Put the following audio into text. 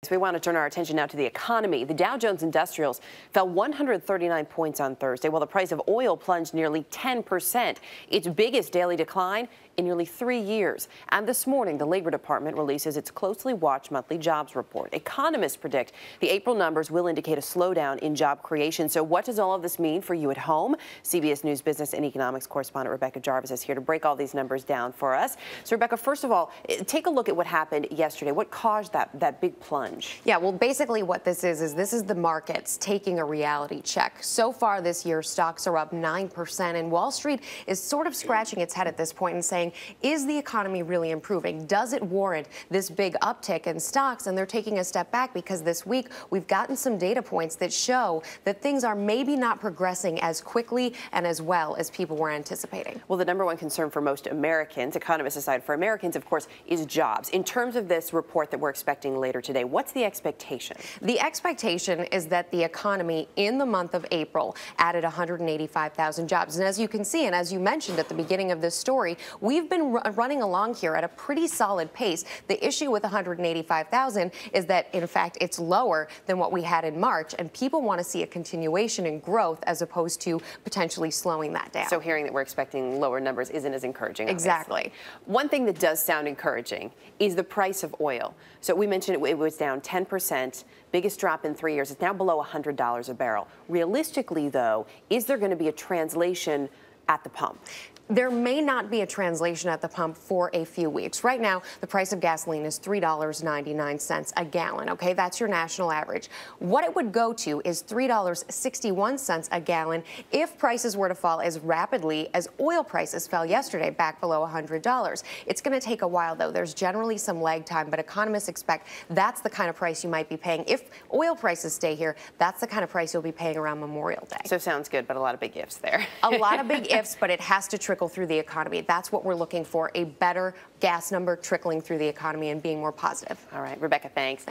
So we want to turn our attention now to the economy. The Dow Jones Industrials fell 139 points on Thursday, while the price of oil plunged nearly 10%, its biggest daily decline in nearly 3 years. And this morning, the Labor Department releases its closely watched monthly jobs report. Economists predict the April numbers will indicate a slowdown in job creation. So what does all of this mean for you at home? CBS News business and economics correspondent Rebecca Jarvis is here to break all these numbers down for us. So, Rebecca, first of all, take a look at what happened yesterday. What caused that big plunge? Yeah, well, basically what this is the markets taking a reality check. So far this year, stocks are up 9%, and Wall Street is sort of scratching its head at this point and saying, is the economy really improving? Does it warrant this big uptick in stocks? And they're taking a step back because this week we've gotten some data points that show that things are maybe not progressing as quickly and as well as people were anticipating. Well, the number one concern for most Americans, economists aside for Americans, of course, is jobs. In terms of this report that we're expecting later today, what's the expectation? The expectation is that the economy in the month of April added 185,000 jobs. And as you can see, and as you mentioned at the beginning of this story, we've been running along here at a pretty solid pace. The issue with 185,000 is that, in fact, it's lower than what we had in March, and people want to see a continuation in growth as opposed to potentially slowing that down. So hearing that we're expecting lower numbers isn't as encouraging. Exactly. Obviously. One thing that does sound encouraging is the price of oil. So we mentioned it was down 10%, biggest drop in 3 years. It's now below $100 a barrel. Realistically, though, is there going to be a translation at the pump? There may not be a translation at the pump for a few weeks. Right now, the price of gasoline is $3.99 a gallon. Okay, that's your national average. What it would go to is $3.61 a gallon if prices were to fall as rapidly as oil prices fell yesterday, back below $100. It's going to take a while, though. There's generally some lag time, but economists expect that's the kind of price you might be paying. If oil prices stay here, that's the kind of price you'll be paying around Memorial Day. So sounds good, but a lot of big ifs there. A lot of big ifs, but it has to trickle through the economy. That's what we're looking for, a better gas number trickling through the economy and being more positive. All right, Rebecca, thanks.